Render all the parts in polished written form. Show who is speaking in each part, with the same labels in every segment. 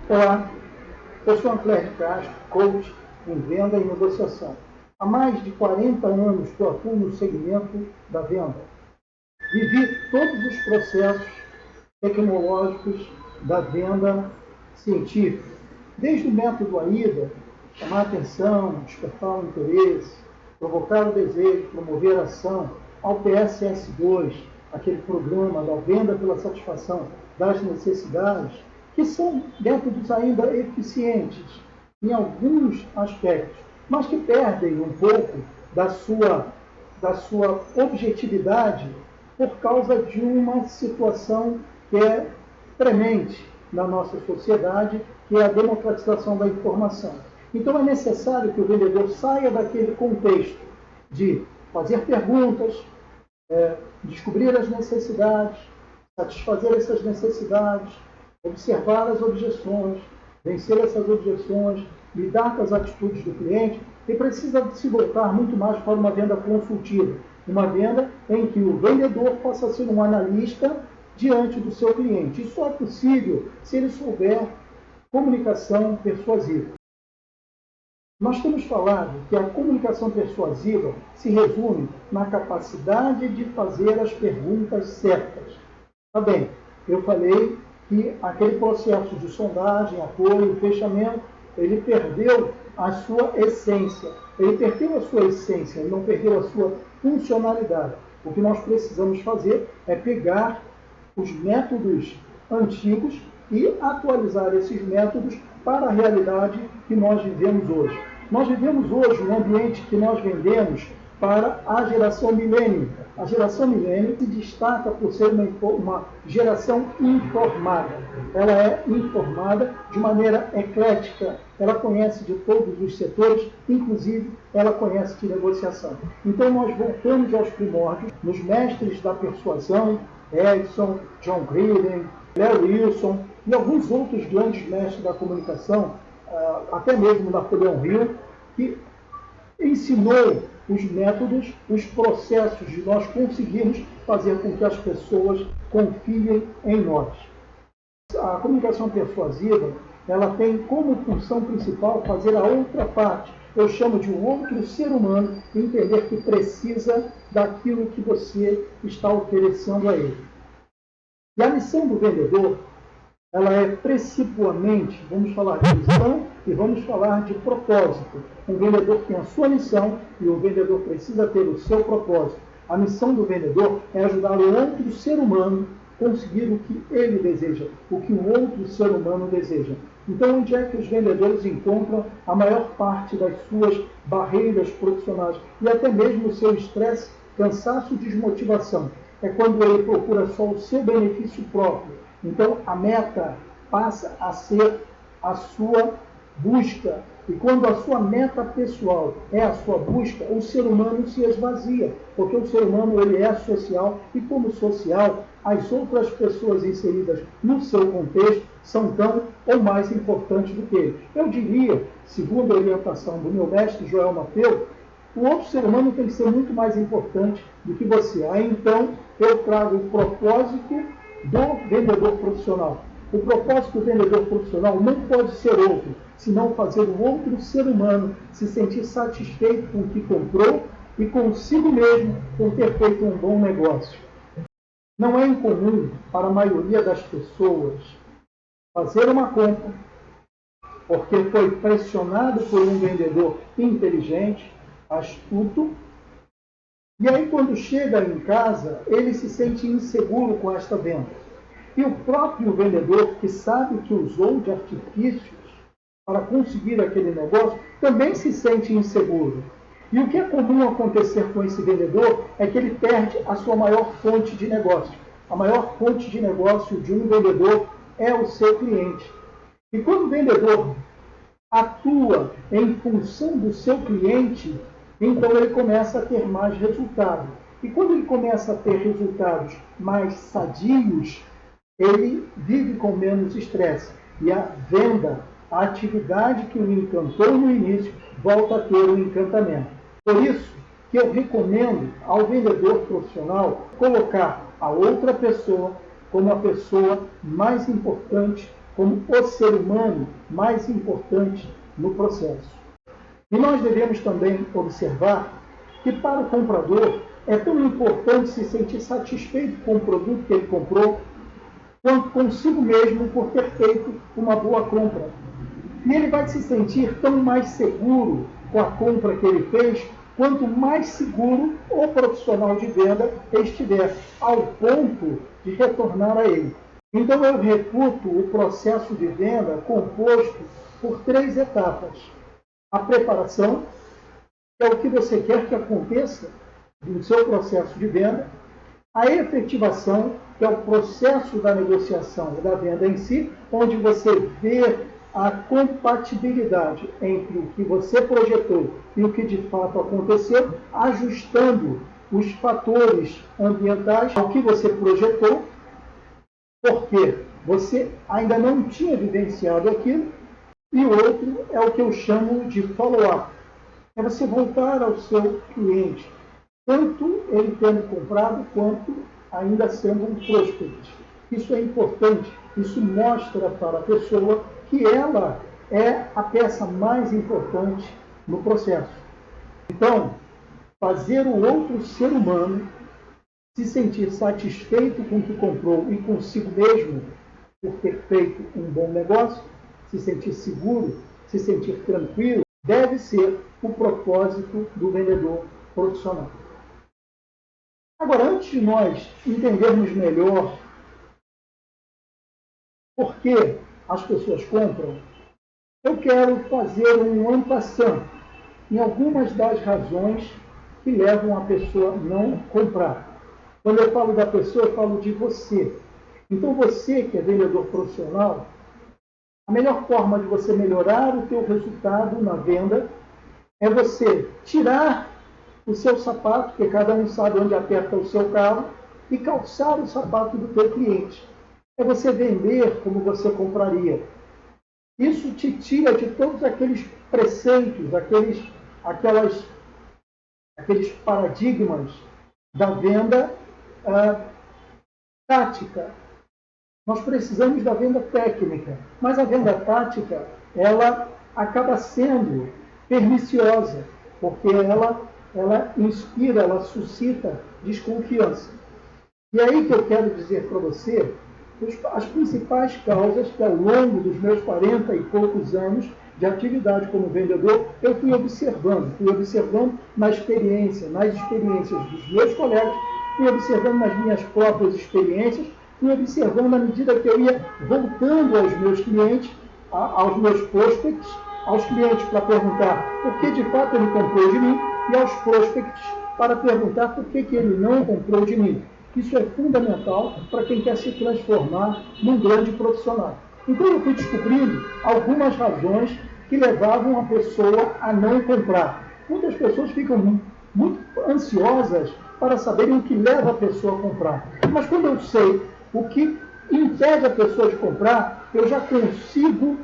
Speaker 1: Olá, eu sou Antônio Castro, coach em venda e negociação. Há mais de 40 anos que eu atuo no segmento da venda. Vivi todos os processos tecnológicos da venda científica, desde o método AIDA, chamar a atenção, despertar o interesse, provocar o desejo, promover a ação, ao PSS2, aquele programa da venda pela satisfação das necessidades, que são métodos ainda eficientes em alguns aspectos, mas que perdem um pouco da sua objetividade por causa de uma situação que é premente na nossa sociedade, que é a democratização da informação. Então é necessário que o vendedor saia daquele contexto de fazer perguntas, descobrir as necessidades, satisfazer essas necessidades, observar as objeções, vencer essas objeções, lidar com as atitudes do cliente, e precisa se voltar muito mais para uma venda consultiva, uma venda em que o vendedor possa ser um analista diante do seu cliente. Isso só é possível se ele souber comunicação persuasiva. Nós temos falado que a comunicação persuasiva se resume na capacidade de fazer as perguntas certas. Tá bem, eu falei que aquele processo de sondagem, apoio, fechamento, ele perdeu a sua essência. Ele perdeu a sua essência, ele não perdeu a sua funcionalidade. O que nós precisamos fazer é pegar os métodos antigos e atualizar esses métodos para a realidade que nós vivemos hoje. Nós vivemos hoje um ambiente que nós vendemos para a geração milênio. A geração milênio se destaca por ser uma geração informada. Ela é informada de maneira eclética. Ela conhece de todos os setores, inclusive ela conhece de negociação. Então nós voltamos aos primórdios, nos mestres da persuasão, Edison, John Gruden, Larry Wilson e alguns outros grandes mestres da comunicação, até mesmo Napoleão Hill, que ensinou os métodos, os processos de nós conseguirmos fazer com que as pessoas confiem em nós. A comunicação persuasiva, ela tem como função principal fazer a outra parte. Eu chamo de um outro ser humano entender que precisa daquilo que você está oferecendo a ele. E a missão do vendedor, ela é principalmente, vamos falar de missão e vamos falar de propósito. Um vendedor tem a sua missão e o vendedor precisa ter o seu propósito. A missão do vendedor é ajudar o outro ser humano a conseguir o que ele deseja, o que o outro ser humano deseja. Então, onde é que os vendedores encontram a maior parte das suas barreiras profissionais e até mesmo o seu estresse, cansaço e desmotivação? É quando ele procura só o seu benefício próprio. Então, a meta passa a ser a sua busca. E quando a sua meta pessoal é a sua busca, o ser humano se esvazia. Porque o ser humano ele é social e, como social, as outras pessoas inseridas no seu contexto são tão ou mais importantes do que ele. Eu diria, segundo a orientação do meu mestre Joel Mateu, o outro ser humano tem que ser muito mais importante do que você. Aí, então, eu trago o propósito do vendedor profissional. O propósito do vendedor profissional não pode ser outro, senão fazer o outro ser humano se sentir satisfeito com o que comprou e consigo mesmo por ter feito um bom negócio. Não é incomum para a maioria das pessoas fazer uma compra porque foi pressionado por um vendedor inteligente, astuto, e aí quando chega em casa, ele se sente inseguro com esta venda. E o próprio vendedor, que sabe que usou de artifícios para conseguir aquele negócio, também se sente inseguro. E o que é comum acontecer com esse vendedor é que ele perde a sua maior fonte de negócio. A maior fonte de negócio de um vendedor é o seu cliente. E quando o vendedor atua em função do seu cliente, então ele começa a ter mais resultados. E quando ele começa a ter resultados mais sadios, ele vive com menos estresse. E a venda, a atividade que o encantou no início, volta a ter um encantamento. Por isso que eu recomendo ao vendedor profissional colocar a outra pessoa como a pessoa mais importante como o ser humano mais importante no processo. E nós devemos também observar que para o comprador é tão importante se sentir satisfeito com o produto que ele comprou, quanto consigo mesmo por ter feito uma boa compra. E ele vai se sentir tão mais seguro com a compra que ele fez, quanto mais seguro o profissional de venda estiver, ao ponto de retornar a ele. Então eu reputo o processo de venda composto por 3 etapas. A preparação, que é o que você quer que aconteça no seu processo de venda. A efetivação, que é o processo da negociação e da venda em si, onde você vê a compatibilidade entre o que você projetou e o que de fato aconteceu, ajustando os fatores ambientais ao que você projetou, porque você ainda não tinha vivenciado aquilo. E o outro é o que eu chamo de follow-up. É você voltar ao seu cliente, tanto ele tendo comprado, quanto ainda sendo um prospect. Isso é importante, isso mostra para a pessoa que ela é a peça mais importante no processo. Então, fazer o outro ser humano se sentir satisfeito com o que comprou e consigo mesmo por ter feito um bom negócio, se sentir seguro, se sentir tranquilo, deve ser o propósito do vendedor profissional. Agora, antes de nós entendermos melhor por que as pessoas compram, eu quero fazer um en passant em algumas das razões que levam a pessoa a não comprar. Quando eu falo da pessoa, eu falo de você. Então, você que é vendedor profissional, a melhor forma de você melhorar o teu resultado na venda é você tirar o seu sapato, porque cada um sabe onde aperta o seu carro, e calçar o sapato do teu cliente. É você vender como você compraria. Isso te tira de todos aqueles preceitos, aqueles paradigmas da venda tática. Nós precisamos da venda técnica, mas a venda tática, ela acaba sendo perniciosa, porque ela inspira, ela suscita desconfiança. E aí que eu quero dizer para você as principais causas que ao longo dos meus 40 e poucos anos de atividade como vendedor, eu fui observando nas experiências dos meus colegas, fui observando nas minhas próprias experiências, fui observando à medida que eu ia voltando aos meus clientes, aos meus prospects, aos clientes para perguntar por que de fato ele comprou de mim e aos prospects para perguntar por que ele não comprou de mim. Isso é fundamental para quem quer se transformar num grande profissional. Então eu fui descobrindo algumas razões que levavam a pessoa a não comprar. Muitas pessoas ficam muito ansiosas para saberem o que leva a pessoa a comprar. Mas quando eu sei o que impede a pessoa de comprar, eu já consigo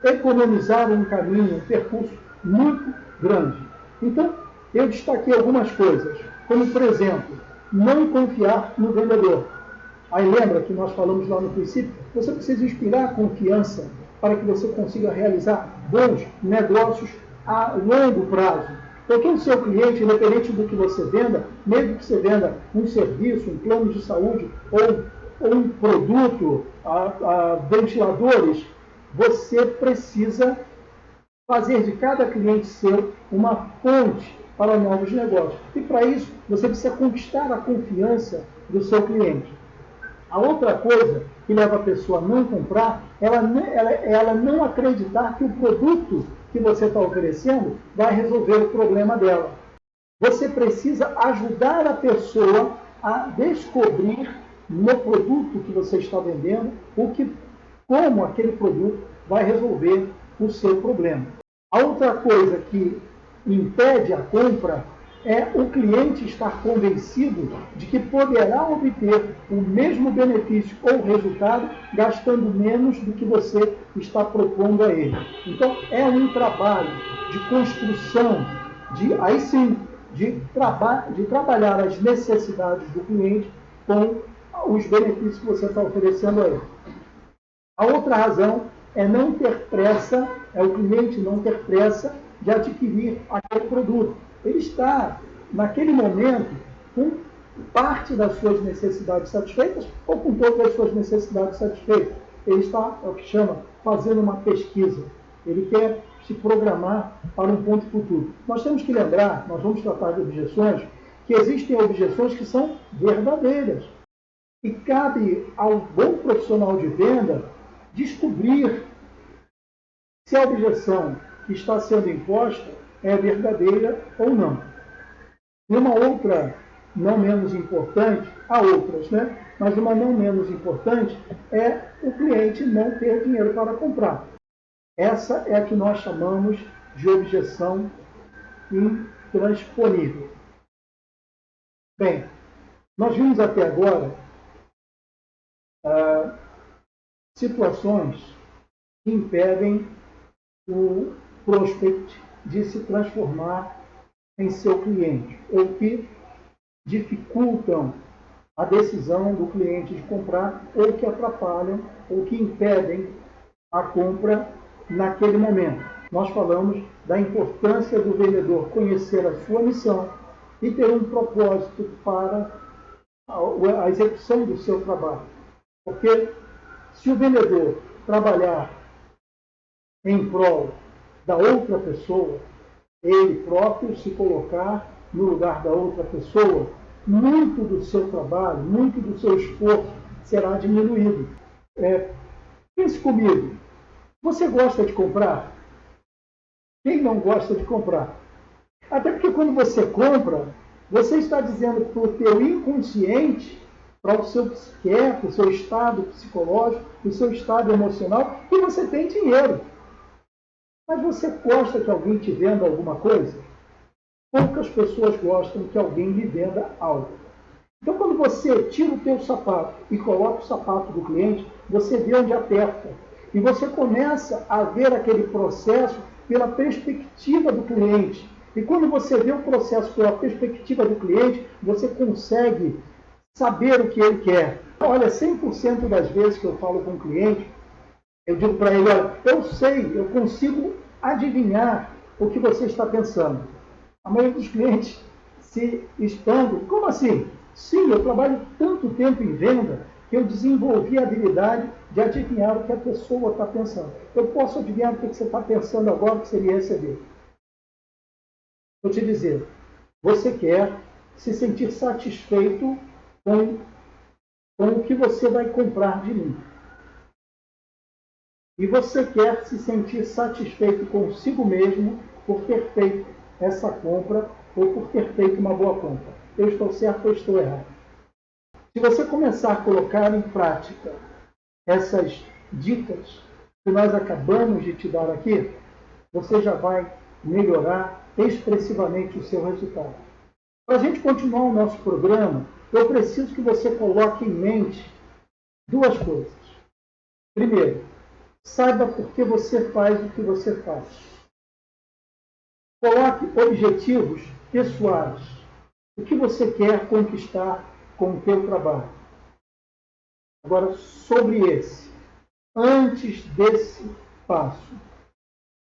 Speaker 1: economizar um caminho, um percurso muito grande. Então, eu destaquei algumas coisas, como, por exemplo, não confiar no vendedor. Aí lembra que nós falamos lá no princípio, você precisa inspirar confiança para que você consiga realizar bons negócios a longo prazo. Porque o seu cliente, independente do que você venda, mesmo que você venda um serviço, um plano de saúde ou um produto, ventiladores, você precisa fazer de cada cliente seu uma fonte para novos negócios. E para isso, você precisa conquistar a confiança do seu cliente. A outra coisa que leva a pessoa a não comprar, ela não acreditar que o produto que você está oferecendo vai resolver o problema dela. Você precisa ajudar a pessoa a descobrir no produto que você está vendendo como aquele produto vai resolver o seu problema. A outra coisa que impede a compra é o cliente estar convencido de que poderá obter o mesmo benefício ou resultado gastando menos do que você está propondo a ele. Então, é um trabalho de construção, de trabalhar as necessidades do cliente com os benefícios que você está oferecendo a ele. A outra razão é não ter pressa, é o cliente não ter pressa de adquirir aquele produto. Ele está, naquele momento, com parte das suas necessidades satisfeitas ou com todas as suas necessidades satisfeitas. Ele está, é o que chama, fazendo uma pesquisa. Ele quer se programar para um ponto futuro. Nós temos que lembrar, nós vamos tratar de objeções, que existem objeções que são verdadeiras. E cabe ao bom profissional de venda descobrir se a objeção que está sendo imposta é verdadeira ou não. E uma outra, não menos importante, há outras, né? Mas uma não menos importante é o cliente não ter dinheiro para comprar. Essa é a que nós chamamos de objeção intransponível. Bem, nós vimos até agora situações que impedem o prospect de se transformar em seu cliente, ou que dificultam a decisão do cliente de comprar, ou que atrapalham, ou que impedem a compra naquele momento. Nós falamos da importância do vendedor conhecer a sua missão e ter um propósito para a execução do seu trabalho. Porque se o vendedor trabalhar em prol da outra pessoa, ele próprio se colocar no lugar da outra pessoa, muito do seu trabalho, muito do seu esforço será diminuído. Pense comigo, você gosta de comprar? Quem não gosta de comprar? Até porque quando você compra, você está dizendo para o teu inconsciente, para o seu psique, para o seu estado psicológico, para o seu estado emocional, que você tem dinheiro. Mas você gosta que alguém te venda alguma coisa? Poucas pessoas gostam que alguém lhe venda algo. Então, quando você tira o teu sapato e coloca o sapato do cliente, você vê onde aperta. E você começa a ver aquele processo pela perspectiva do cliente. E quando você vê o processo pela perspectiva do cliente, você consegue saber o que ele quer. Olha, 100% das vezes que eu falo com o cliente, eu digo para ele, olha, eu sei, eu consigo adivinhar o que você está pensando. A maioria dos clientes se espandam. Como assim? Sim, eu trabalho tanto tempo em venda que eu desenvolvi a habilidade de adivinhar o que a pessoa está pensando. Eu posso adivinhar o que você está pensando agora que seria receber. Vou te dizer, você quer se sentir satisfeito com o que você vai comprar de mim. E você quer se sentir satisfeito consigo mesmo por ter feito essa compra ou por ter feito uma boa compra. Eu estou certo ou estou errado? Se você começar a colocar em prática essas dicas que nós acabamos de te dar aqui, você já vai melhorar expressivamente o seu resultado. Para a gente continuar o nosso programa, eu preciso que você coloque em mente duas coisas. Primeiro, saiba por que você faz o que você faz. Coloque objetivos pessoais. O que você quer conquistar com o seu trabalho. Agora, sobre esse, antes desse passo,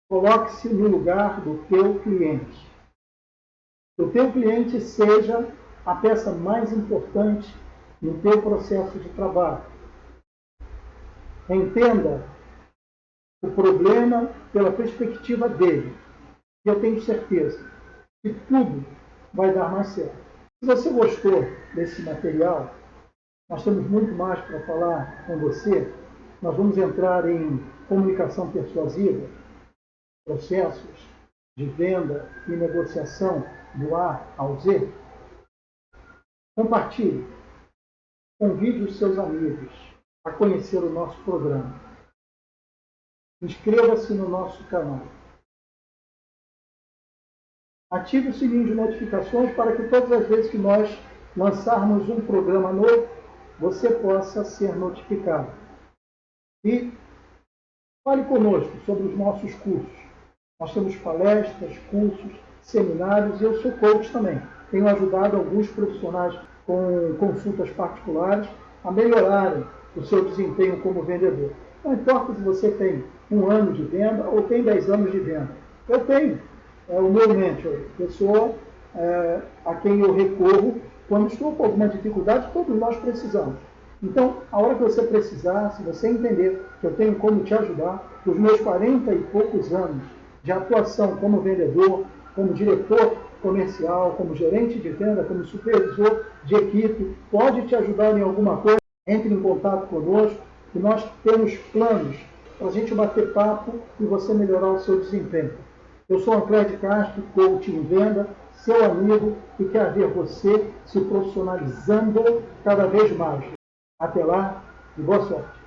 Speaker 1: coloque-se no lugar do teu cliente. Que o teu cliente seja a peça mais importante no teu processo de trabalho. Entenda o problema pela perspectiva dele. E eu tenho certeza que tudo vai dar mais certo. Se você gostou desse material, nós temos muito mais para falar com você. Nós vamos entrar em comunicação persuasiva, processos de venda e negociação do A ao Z. Compartilhe. Convide os seus amigos a conhecer o nosso programa. Inscreva-se no nosso canal. Ative o sininho de notificações para que todas as vezes que nós lançarmos um programa novo, você possa ser notificado. E fale conosco sobre os nossos cursos. Nós temos palestras, cursos, seminários e eu sou coach também. Tenho ajudado alguns profissionais com consultas particulares a melhorarem o seu desempenho como vendedor. Não importa se você tem 1 ano de venda ou tem 10 anos de venda. Eu tenho o meu mentor, pessoa a quem eu recorro quando estou com alguma dificuldade, todos nós precisamos. Então, a hora que você precisar, se você entender que eu tenho como te ajudar, os meus 40 e poucos anos de atuação como vendedor, como diretor comercial, como gerente de venda, como supervisor de equipe, pode te ajudar em alguma coisa, entre em contato conosco, que nós temos planos para a gente bater papo e você melhorar o seu desempenho. Eu sou Ancler de Castro, coach em venda, seu amigo, e quero ver você se profissionalizando cada vez mais. Até lá e boa sorte.